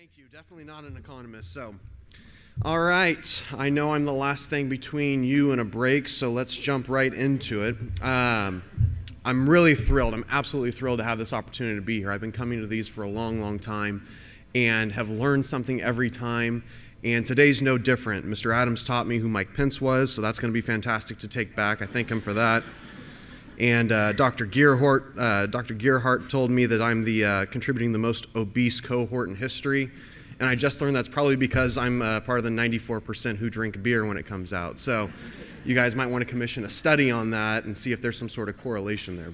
Thank you. Definitely not an economist. So, all right. I know I'm the last thing between you and a break, so let's jump right into it. I'm really thrilled. I'm absolutely thrilled to have this opportunity to be here. I've been coming to these for a long, long time and have learned something every time. And today's no different. Mr. Adams taught me who Mike Pence was, so that's going to be fantastic to take back. I thank him for that. And Dr. Gearhart told me that I'm the contributing the most obese cohort in history. And I just learned that's probably because I'm part of the 94% who drink beer when it comes out. So you guys might want to commission a study on that and see if there's some sort of correlation there.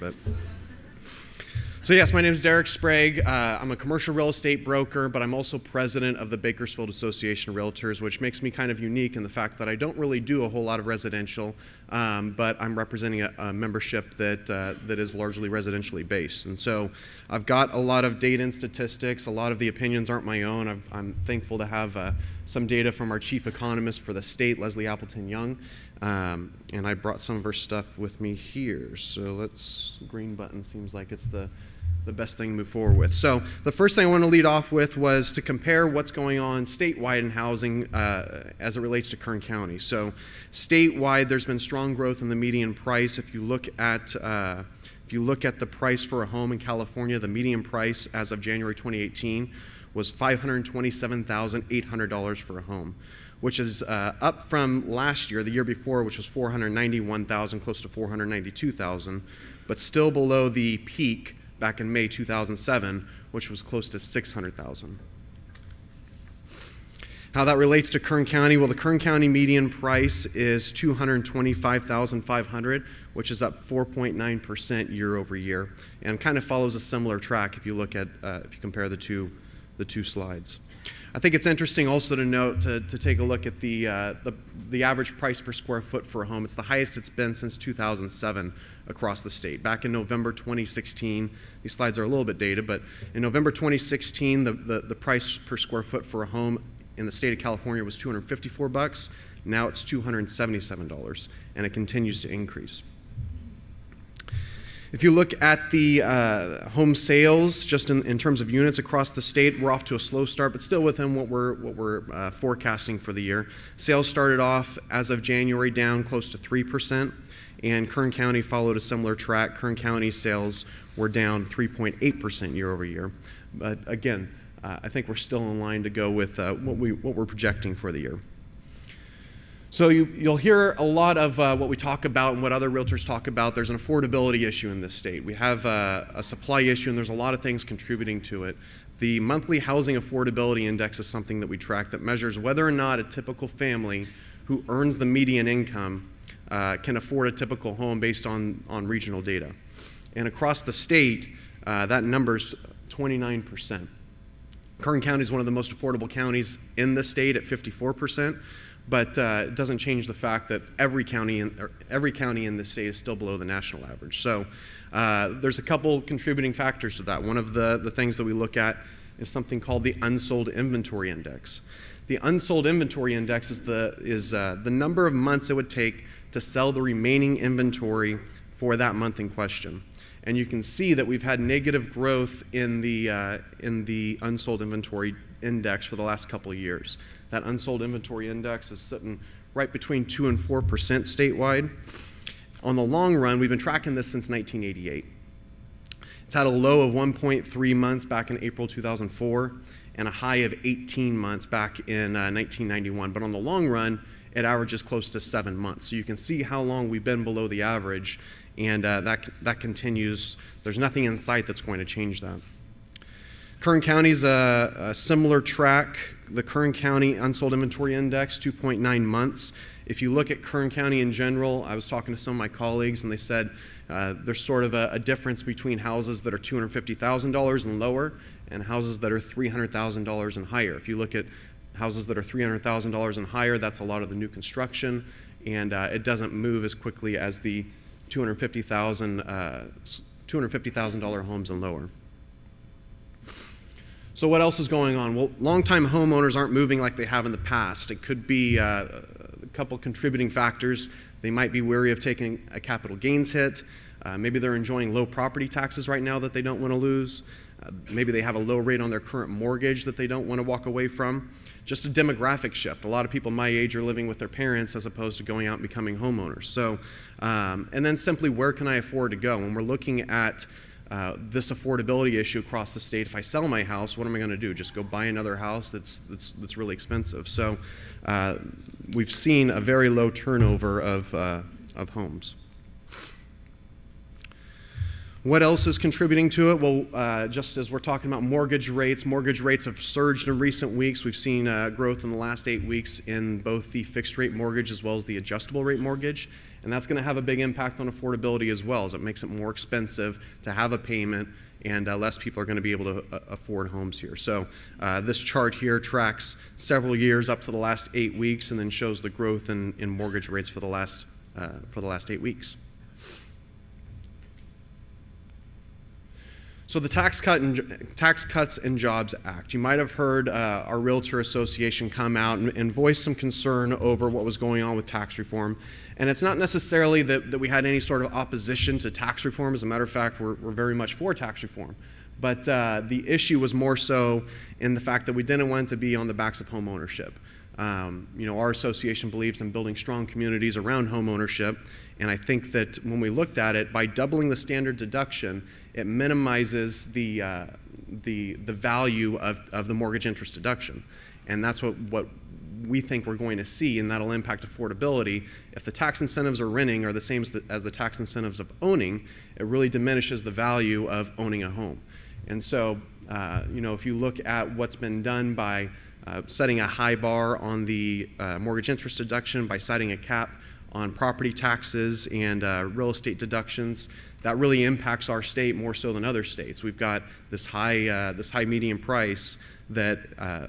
So yes, my name is Derek Sprague. I'm a commercial real estate broker, but I'm also president of the Bakersfield Association of Realtors, which makes me kind of unique in the fact that I don't really do a whole lot of residential, but I'm representing a membership that is largely residentially based. And so I've got a lot of data and statistics. A lot of the opinions aren't my own. I'm thankful to have some data from our chief economist for the state, Leslie Appleton Young. And I brought some of her stuff with me here. So green button seems like it's the best thing to move forward with. So the first thing I want to lead off with was to compare what's going on statewide in housing as it relates to Kern County. So statewide, there's been strong growth in the median price. If you look at the price for a home in California, the median price as of January 2018 was $527,800 for a home, which is up from last year, the year before, which was $491,000, close to $492,000, but still below the peak back in May 2007, which was close to $600,000. How that relates to Kern County? Well, the Kern County median price is $225,500, which is up 4.9% year over year, and kind of follows a similar track if you look at if you compare the two slides. I think it's interesting also to note to take a look at the average price per square foot for a home. It's the highest it's been since 2007 across the state. Back in November 2016, these slides are a little bit dated, but in November 2016, the price per square foot for a home in the state of California was $254. Now it's $277, and it continues to increase. If you look at the home sales, just in terms of units across the state, we're off to a slow start, but still within what we're forecasting for the year. Sales started off, as of January, down close to 3%, and Kern County followed a similar track. Kern County sales were down 3.8% year over year. But again, I think we're still in line to go with what we're projecting for the year. So you'll hear a lot of what we talk about and what other realtors talk about. There's an affordability issue in this state. We have a supply issue, and there's a lot of things contributing to it. The monthly housing affordability index is something that we track that measures whether or not a typical family who earns the median income can afford a typical home based on regional data. And across the state, that number's 29%. Kern County is one of the most affordable counties in the state at 54%. But it doesn't change the fact that every county in the state is still below the national average. So there's a couple contributing factors to that. One of the things that we look at is something called the unsold inventory index. The unsold inventory index is the number of months it would take to sell the remaining inventory for that month in question. And you can see that we've had negative growth in the unsold inventory index for the last couple of years. That unsold inventory index is sitting right between 2 and 4% statewide. On the long run, we've been tracking this since 1988. It's had a low of 1.3 months back in April 2004 and a high of 18 months back in 1991. But on the long run, it averages close to 7 months. So you can see how long we've been below the average, and that continues. There's nothing in sight that's going to change that. Kern County's a similar track. The Kern County Unsold Inventory Index, 2.9 months. If you look at Kern County in general, I was talking to some of my colleagues, and they said there's sort of a difference between houses that are $250,000 and lower and houses that are $300,000 and higher. If you look at houses that are $300,000 and higher, that's a lot of the new construction, and it doesn't move as quickly as the $250,000 homes and lower. So what else is going on? Well, longtime homeowners aren't moving like they have in the past. It could be a couple contributing factors. They might be wary of taking a capital gains hit. Maybe they're enjoying low property taxes right now that they don't want to lose. Maybe they have a low rate on their current mortgage that they don't want to walk away from. Just a demographic shift. A lot of people my age are living with their parents as opposed to going out and becoming homeowners. So, and then simply, where can I afford to go? When we're looking at this affordability issue across the state, if I sell my house, what am I going to do? Just go buy another house that's really expensive. So we've seen a very low turnover of homes. What else is contributing to it? Well, just as we're talking about mortgage rates have surged in recent weeks. We've seen growth in the last 8 weeks in both the fixed rate mortgage as well as the adjustable rate mortgage. And that's going to have a big impact on affordability as well, as it makes it more expensive to have a payment, and less people are going to be able to afford homes here. So this chart here tracks several years up to the last 8 weeks and then shows the growth in mortgage rates for the last 8 weeks. So the Tax Cuts and Jobs Act. You might have heard our Realtor Association come out and voice some concern over what was going on with tax reform. And it's not necessarily that we had any sort of opposition to tax reform. As a matter of fact, we're very much for tax reform. But the issue was more so in the fact that we didn't want it to be on the backs of home ownership. Our association believes in building strong communities around home ownership. And I think that when we looked at it, by doubling the standard deduction, it minimizes the value of the mortgage interest deduction. And that's what we think we're going to see, and that'll impact affordability. If the tax incentives of renting are the same as the tax incentives of owning, it really diminishes the value of owning a home. And so, if you look at what's been done by setting a high bar on the mortgage interest deduction, by setting a cap on property taxes and real estate deductions, that really impacts our state more so than other states. We've got this high median price that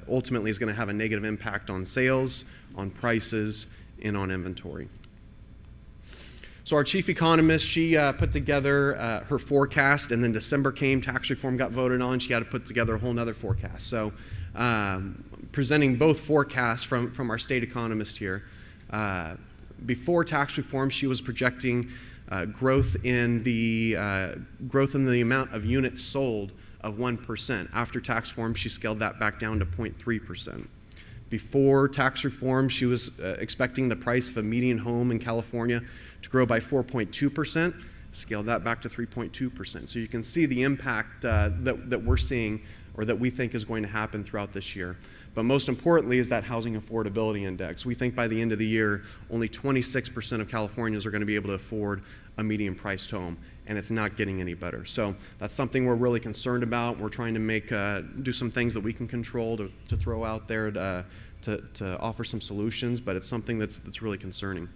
ultimately is going to have a negative impact on sales, on prices, and on inventory. So our chief economist, she put together her forecast, and then December came, tax reform got voted on, she had to put together a whole nother forecast. So presenting both forecasts from our state economist here. Before tax reform, she was projecting growth in the amount of units sold of 1%. After tax reform, she scaled that back down to 0.3%. Before tax reform, she was expecting the price of a median home in California to grow by 4.2%, scaled that back to 3.2%. So you can see the impact that we're seeing, or that we think is going to happen throughout this year. But most importantly is that housing affordability index. We think by the end of the year, only 26% of Californians are going to be able to afford a median priced home, and it's not getting any better. So that's something we're really concerned about. We're trying to do some things that we can control to throw out there to offer some solutions, but it's something that's really concerning.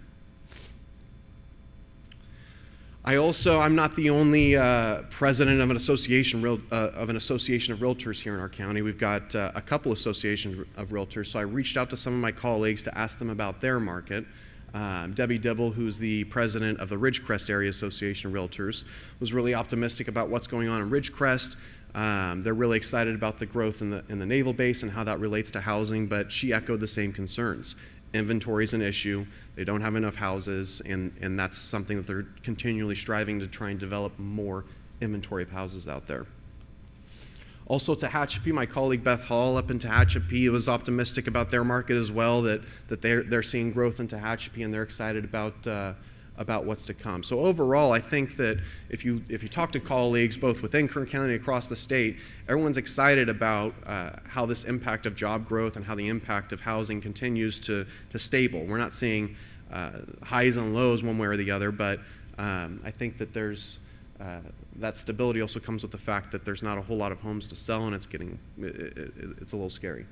I'm not the only president of an association of realtors here in our county. We've got a couple associations of realtors, so I reached out to some of my colleagues to ask them about their market. Debbie Dibble, who's the president of the Ridgecrest Area Association of Realtors, was really optimistic about what's going on in Ridgecrest. They're really excited about the growth in the naval base and how that relates to housing, but she echoed the same concerns. Inventory is an issue. They don't have enough houses, and that's something that they're continually striving to try and develop more inventory of houses out there. Also, Tehachapi, my colleague Beth Hall up in Tehachapi was optimistic about their market as well, that they're seeing growth in Tehachapi, and they're excited about what's to come. So overall, I think that if you talk to colleagues both within Kern County and across the state, everyone's excited about how this impact of job growth and how the impact of housing continues to stable. We're not seeing highs and lows one way or the other, but I think that there's that stability also comes with the fact that there's not a whole lot of homes to sell, and it's a little scary.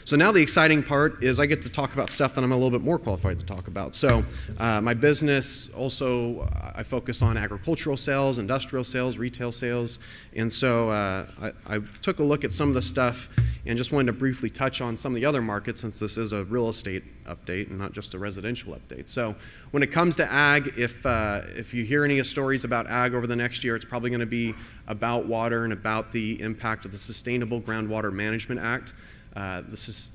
So now the exciting part is I get to talk about stuff that I'm a little bit more qualified to talk about. So my business also, I focus on agricultural sales, industrial sales, retail sales. And so I took a look at some of the stuff and just wanted to briefly touch on some of the other markets, since this is a real estate update and not just a residential update. So when it comes to ag, if you hear any stories about ag over the next year, it's probably going to be about water and about the impact of the Sustainable Groundwater Management Act. This is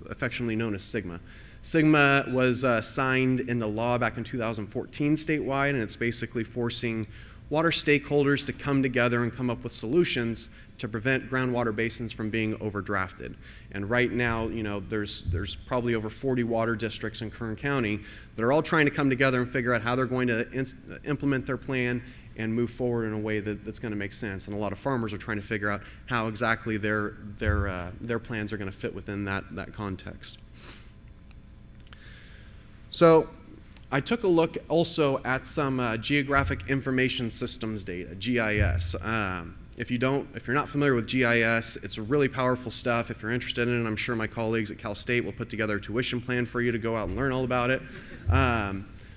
affectionately known as SGMA. SGMA was signed into law back in 2014 statewide, and it's basically forcing water stakeholders to come together and come up with solutions to prevent groundwater basins from being overdrafted. And right now, there's probably over 40 water districts in Kern County that are all trying to come together and figure out how they're going to implement their plan and move forward in a way that's going to make sense. And a lot of farmers are trying to figure out how exactly their plans are going to fit within that context. So I took a look also at some geographic information systems data, GIS. If you're not familiar with GIS, it's really powerful stuff. If you're interested in it, I'm sure my colleagues at Cal State will put together a tuition plan for you to go out and learn all about it.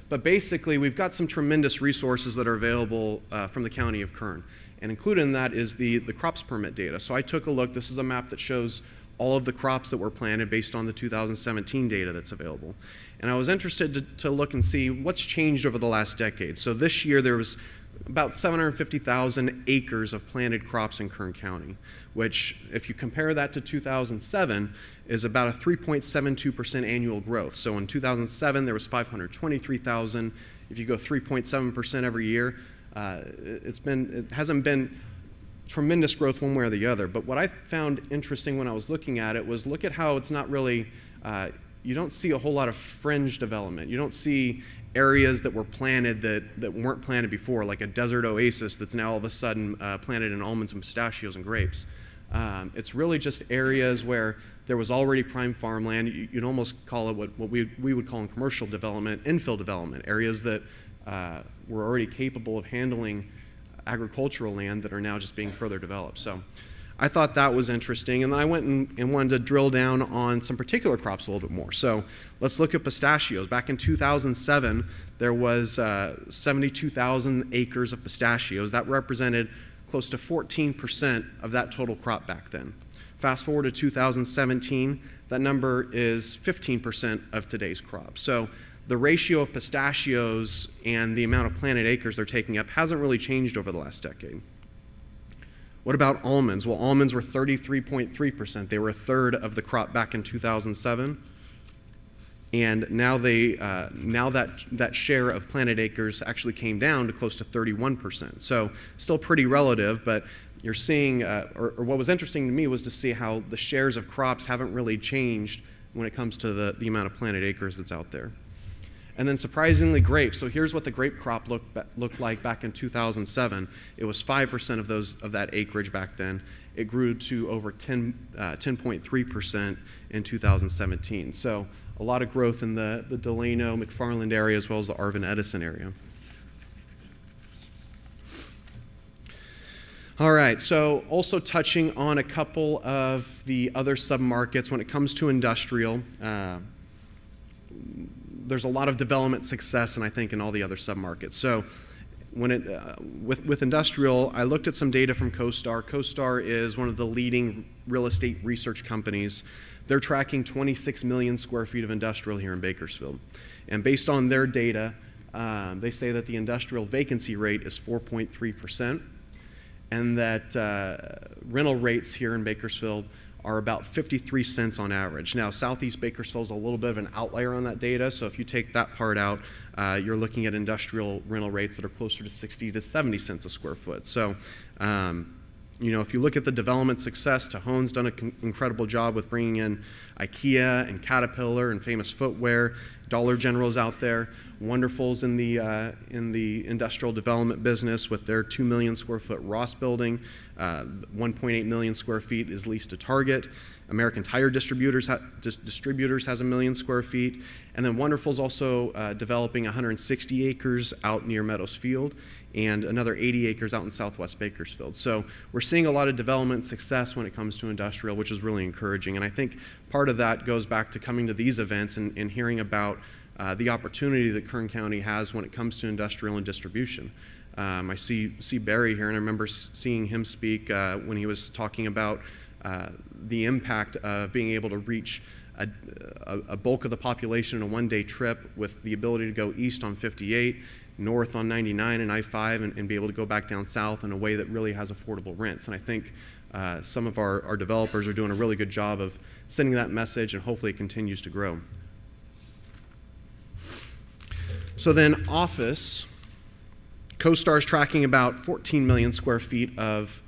But basically, we've got some tremendous resources that are available from the County of Kern. And included in that is the crops permit data. So I took a look. This is a map that shows all of the crops that were planted based on the 2017 data that's available. And I was interested to look and see what's changed over the last decade. So this year there was about 750,000 acres of planted crops in Kern County, which, if you compare that to 2007, is about a 3.72% annual growth. So in 2007, there was 523,000. If you go 3.7% every year, it hasn't been tremendous growth one way or the other. But what I found interesting when I was looking at it was look at how it's not really, you don't see a whole lot of fringe development. You don't see areas that were planted that weren't planted before, like a desert oasis that's now all of a sudden planted in almonds and pistachios and grapes. It's really just areas where there was already prime farmland. You'd almost call it what we would call in commercial development, infill development, areas that were already capable of handling agricultural land that are now just being further developed. So I thought that was interesting, and then I went and wanted to drill down on some particular crops a little bit more. So let's look at pistachios. Back in 2007, there was 72,000 acres of pistachios. That represented close to 14% of that total crop back then. Fast forward to 2017, that number is 15% of today's crop. So the ratio of pistachios and the amount of planted acres they're taking up hasn't really changed over the last decade. What about almonds? Well, almonds were 33.3%. They were a third of the crop back in 2007. And now that share of planted acres actually came down to close to 31%. So still pretty relative, but you're seeing, or what was interesting to me was to see how the shares of crops haven't really changed when it comes to the amount of planted acres that's out there. And then surprisingly, grapes. So here's what the grape crop looked like back in 2007. It was 5% of that acreage back then. It grew to over 10.3% in 2017. So a lot of growth in the Delano, McFarland area, as well as the Arvin Edison area. All right, so also touching on a couple of the other submarkets when it comes to industrial. There's a lot of development success, and I think in all the other submarkets. So with industrial, I looked at some data from CoStar. CoStar is one of the leading real estate research companies. They're tracking 26 million square feet of industrial here in Bakersfield. And based on their data, they say that the industrial vacancy rate is 4.3%, and that rental rates here in Bakersfield are about 53 cents on average. Now, Southeast Bakersfield is a little bit of an outlier on that data, so if you take that part out, you're looking at industrial rental rates that are closer to 60 to 70 cents a square foot. So, if you look at the development success, Tahone's done an incredible job with bringing in IKEA and Caterpillar and Famous Footwear. Dollar General's out there. Wonderful's in the industrial development business with their 2 million square foot Ross building. 1.8 million square feet is leased to Target. American Tire Distributors has 1 million square feet. And then Wonderful's also developing 160 acres out near Meadows Field and another 80 acres out in southwest Bakersfield. So we're seeing a lot of development success when it comes to industrial, which is really encouraging. And I think part of that goes back to coming to these events and hearing about the opportunity that Kern County has when it comes to industrial and distribution. I see Barry here, and I remember seeing him speak when he was talking about the impact of being able to reach a bulk of the population in a one-day trip with the ability to go east on 58, north on 99 and I-5, and be able to go back down south in a way that really has affordable rents. And I think some of our developers are doing a really good job of sending that message, and hopefully it continues to grow. So then office. CoStar's tracking about 14 million square feet of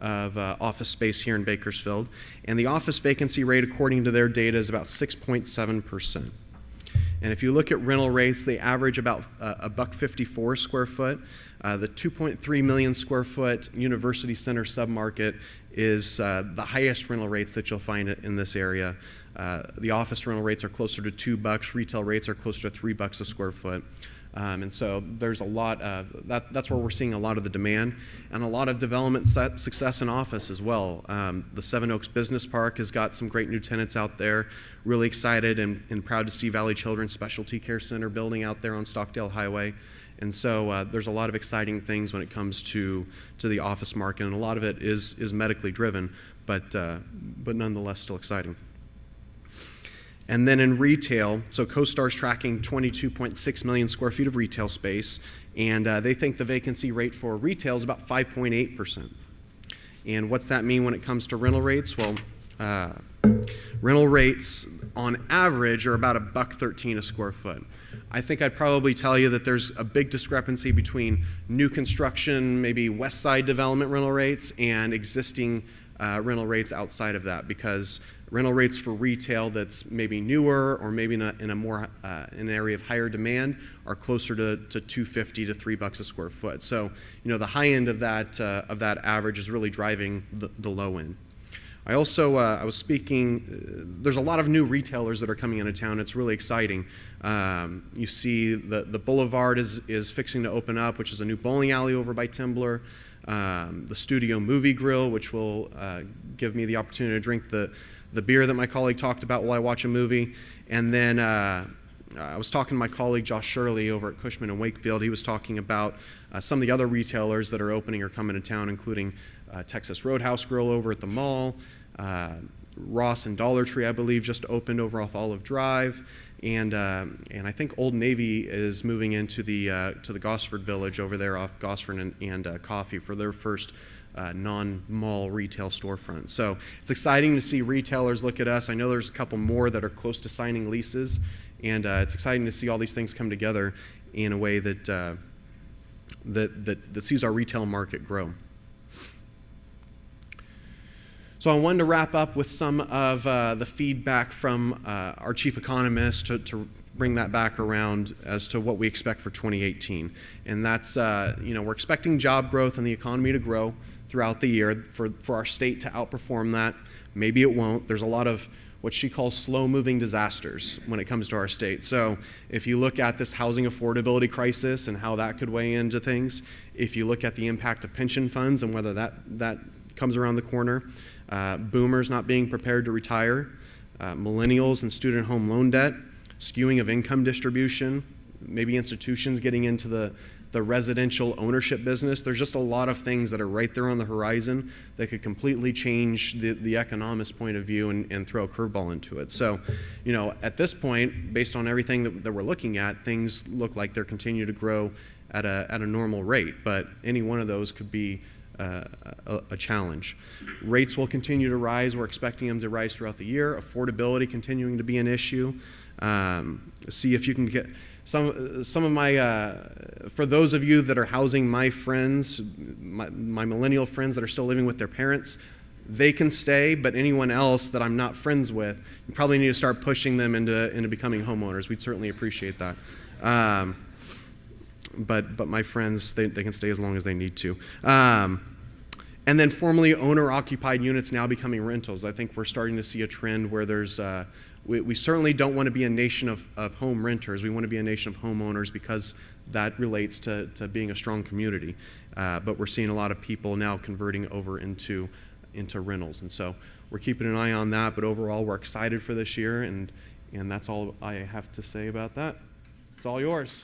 office space here in Bakersfield, and the office vacancy rate, according to their data, is about 6.7%. And if you look at rental rates, they average about $1.54 square foot. The 2.3 million square foot University Center submarket is the highest rental rates that you'll find in this area. The office rental rates are closer to $2. Retail rates are closer to $3 a square foot. And so there's a lot of that's where we're seeing a lot of the demand and a lot of development success in office as well. The Seven Oaks Business Park has got some great new tenants out there. Really excited and proud to see Valley Children's Specialty Care Center building out there on Stockdale Highway. And so there's a lot of exciting things when it comes to the office market, and a lot of it is medically driven, but nonetheless still exciting. And then in retail, so CoStar's tracking 22.6 million square feet of retail space, and they think the vacancy rate for retail is about 5.8%. And what's that mean when it comes to rental rates? Well, rental rates on average are about $1.13 a square foot. I think I'd probably tell you that there's a big discrepancy between new construction, maybe west side development rental rates, and existing rental rates outside of that, because rental rates for retail that's maybe newer or maybe in an area of higher demand are closer to $2.50 to $3 a square foot. So, the high end of that average is really driving the low end. I also I was speaking. There's a lot of new retailers that are coming into town. It's really exciting. You see the Boulevard is fixing to open up, which is a new bowling alley over by Timbler. The Studio Movie Grill, which will give me the opportunity to drink the beer that my colleague talked about while I watch a movie. And then I was talking to my colleague Josh Shirley over at Cushman & Wakefield. He was talking about some of the other retailers that are opening or coming to town, including Texas Roadhouse Grill over at the mall. Ross and Dollar Tree, I believe, just opened over off Olive Drive. And I think Old Navy is moving into the Gosford Village over there off Gosford and Coffee for their first non-mall retail storefront. So it's exciting to see retailers look at us. I know there's a couple more that are close to signing leases, and it's exciting to see all these things come together in a way that sees our retail market grow. So I wanted to wrap up with some of the feedback from our chief economist to bring that back around as to what we expect for 2018. And that's, we're expecting job growth and the economy to grow throughout the year for our state to outperform that. Maybe it won't. There's a lot of what she calls slow-moving disasters when it comes to our state. So if you look at this housing affordability crisis and how that could weigh into things, if you look at the impact of pension funds and whether that comes around the corner, boomers not being prepared to retire, millennials and student home loan debt, skewing of income distribution, maybe institutions getting into the residential ownership business. There's just a lot of things that are right there on the horizon that could completely change the economist point of view and throw a curveball into it. So, at this point, based on everything that we're looking at, things look like they're continuing to grow at a normal rate, but any one of those could be a challenge. Rates will continue to rise. We're expecting them to rise throughout the year. Affordability continuing to be an issue. See if you can get some of my, for those of you that are housing my friends, my millennial friends that are still living with their parents, they can stay, but anyone else that I'm not friends with, you probably need to start pushing them into becoming homeowners. We'd certainly appreciate that. But my friends, they can stay as long as they need to. And then formerly owner-occupied units now becoming rentals. I think we're starting to see a trend where there's, we certainly don't want to be a nation of home renters. We want to be a nation of homeowners because that relates to being a strong community. But we're seeing a lot of people now converting over into rentals. And so we're keeping an eye on that. But overall, we're excited for this year. And that's all I have to say about that. It's all yours.